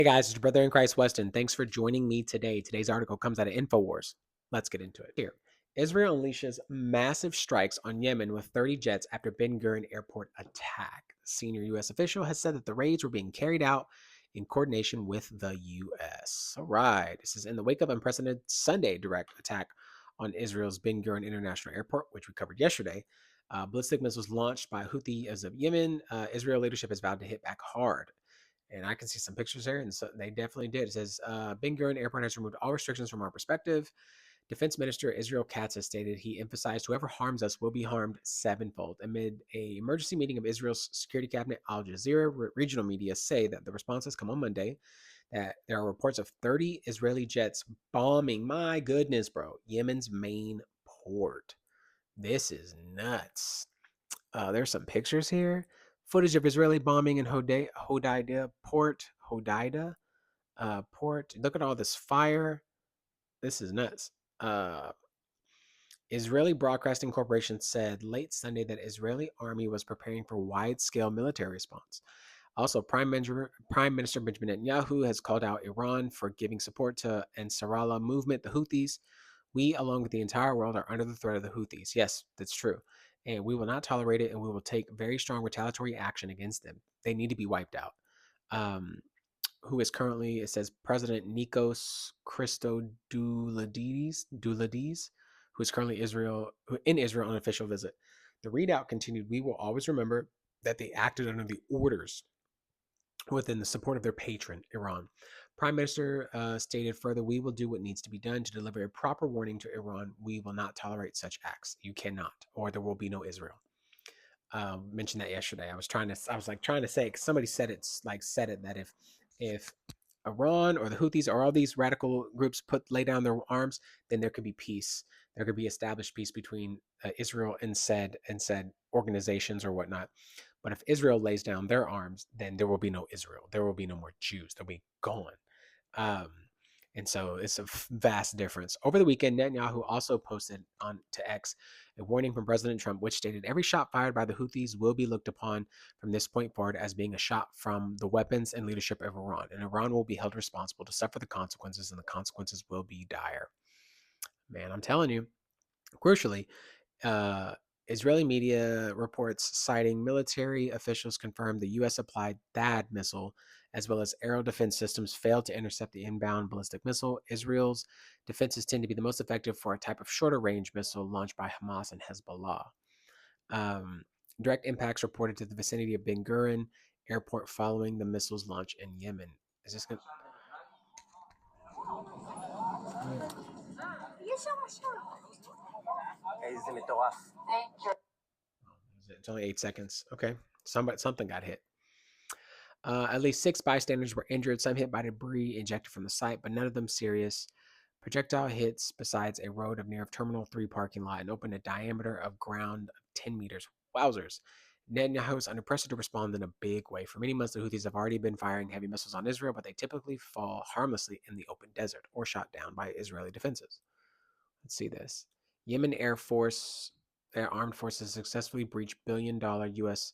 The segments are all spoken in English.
Hey guys, it's your brother in Christ, Weston. Thanks for joining me today. Today's article comes out of InfoWars. Let's get into it. Here, Israel unleashes massive strikes on Yemen with 30 jets after Ben Gurion airport attack. A senior U.S. official has said that the raids were being carried out in coordination with the U.S. All right. This is in the wake of unprecedented Sunday direct attack on Israel's Ben Gurion International Airport, which we covered yesterday. Ballistic missiles launched by Houthis of Yemen. Israel leadership has vowed to hit back hard. And I can see some pictures there, and so they definitely did. It says Ben Gurion Airport has removed all restrictions from our perspective. Defense Minister Israel Katz has stated he emphasized whoever harms us will be harmed sevenfold. Amid a emergency meeting of Israel's security cabinet, Al Jazeera regional media say that the response has come on Monday. That there are reports of 30 Israeli jets bombing. My goodness, bro, Yemen's main port. This is nuts. There's some pictures here. Footage of Israeli bombing in Hodeida port. Hodeida port. Look at all this fire. This is nuts. Israeli Broadcasting Corporation said late Sunday that Israeli army was preparing for wide-scale military response. Also, Prime Minister Benjamin Netanyahu has called out Iran for giving support to Ansarallah movement, the Houthis. We, along with the entire world, are under the threat of the Houthis. Yes, that's true. And we will not tolerate it, and we will take very strong retaliatory action against them. They need to be wiped out. Um, who is currently, it says, President Nikos Christodoulides, who is currently in Israel on an official visit. The readout continued, we will always remember that they acted under the orders within the support of their patron, Iran. Prime Minister stated further, we will do what needs to be done to deliver a proper warning to Iran. We will not tolerate such acts. You cannot, or there will be no Israel. Mentioned that yesterday. I was trying to say, because somebody said it that if Iran or the Houthis or all these radical groups lay down their arms, then there could be peace. There could be established peace between Israel and said organizations or whatnot. But if Israel lays down their arms, then there will be no Israel. There will be no more Jews. They'll be gone. Um, and so it's a vast difference. Over the weekend, Netanyahu also posted on to X a warning from President Trump, which stated every shot fired by the Houthis will be looked upon from this point forward as being a shot from the weapons and leadership of Iran. And Iran will be held responsible to suffer the consequences, and the consequences will be dire. Man, I'm telling you. Crucially, uh, Israeli media reports citing military officials confirmed the U.S. applied THAAD missile, as well as aerial defense systems, failed to intercept the inbound ballistic missile. Israel's defenses tend to be the most effective for a type of shorter range missile launched by Hamas and Hezbollah. Um, Direct impacts reported to the vicinity of Ben Gurion airport following the missile's launch in Yemen. Is this going to. It's only 8 seconds. Okay. Something got hit. At least 6 bystanders were injured, some hit by debris ejected from the site, but none of them serious. Projectile hits besides a road of near Terminal 3 parking lot and opened a diameter of ground of 10 meters. Wowzers. Netanyahu is under pressure to respond in a big way. For many months, the Houthis have already been firing heavy missiles on Israel, but they typically fall harmlessly in the open desert or shot down by Israeli defenses. Let's see this. Yemen Air Armed Forces successfully breached billion-dollar U.S.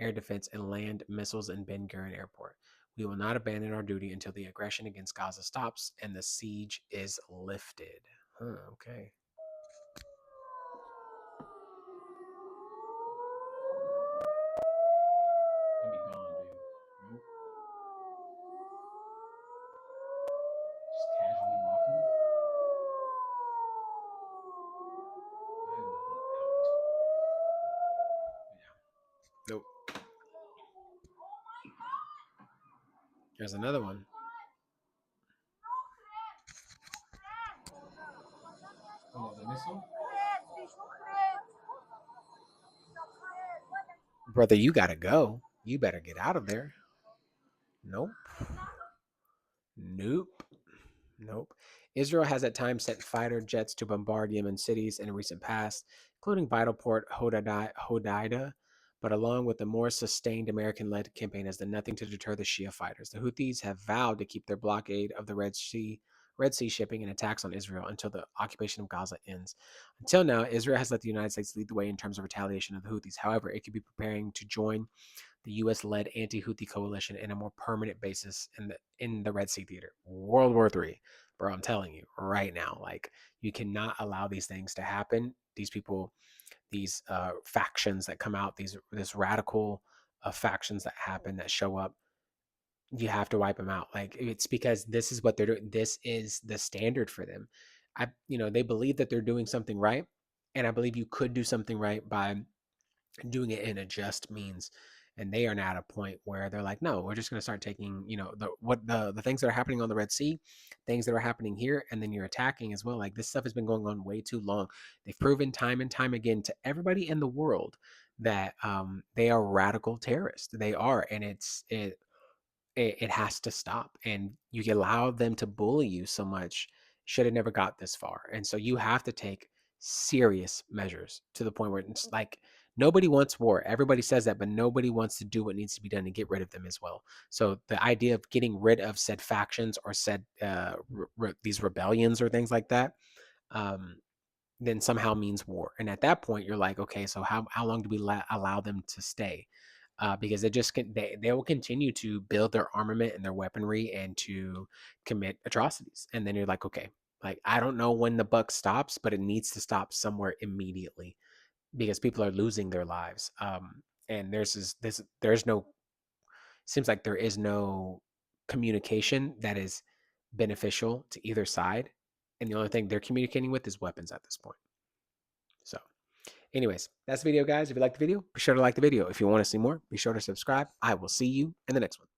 air defense and land missiles in Ben Gurion Airport. We will not abandon our duty until the aggression against Gaza stops and the siege is lifted. Okay. I'll be gone, dude. Nope. Just casually walking. I will be out. Yeah. Nope. There's another one. Oh, the missile? Brother, you gotta go. You better get out of there. Nope. Nope. Nope. Israel has at times sent fighter jets to bombard Yemen cities in recent past, including vital port Hodeida, but along with the more sustained American-led campaign has done nothing to deter the Shia fighters. The Houthis have vowed to keep their blockade of the Red Sea shipping and attacks on Israel until the occupation of Gaza ends. Until now, Israel has let the United States lead the way in terms of retaliation of the Houthis. However, it could be preparing to join the U.S.-led anti-Houthi coalition in a more permanent basis in the Red Sea theater. World War III, bro. I'm telling you right now, like you cannot allow these things to happen. These people, these factions that come out, this radical factions that happen that show up, you have to wipe them out. Like it's because this is what they're doing. This is the standard for them. They believe that they're doing something right, and I believe you could do something right by doing it in a just means. And they are now at a point where they're like, no, we're just going to start taking, the things that are happening on the Red Sea, things that are happening here, and then you're attacking as well. Like this stuff has been going on way too long. They've proven time and time again to everybody in the world that they are radical terrorists. They are, and it has to stop. And you allow them to bully you so much, should have never got this far. And so you have to take serious measures to the point where it's like nobody wants war. Everybody says that, but nobody wants to do what needs to be done to get rid of them as well. So the idea of getting rid of said factions or said these rebellions or things like that, um, then somehow means war. And at that point, you're like, okay, so how long do we allow them to stay? Because they will continue to build their armament and their weaponry and to commit atrocities. And then you're like, okay, like I don't know when the buck stops, but it needs to stop somewhere immediately because people are losing their lives. And there's no seems like there is no communication that is beneficial to either side, and the only thing they're communicating with is weapons at this point. So anyways, that's the video, guys. If you like the video, be sure to like the video. If you want to see more, be sure to subscribe. I will see you in the next one.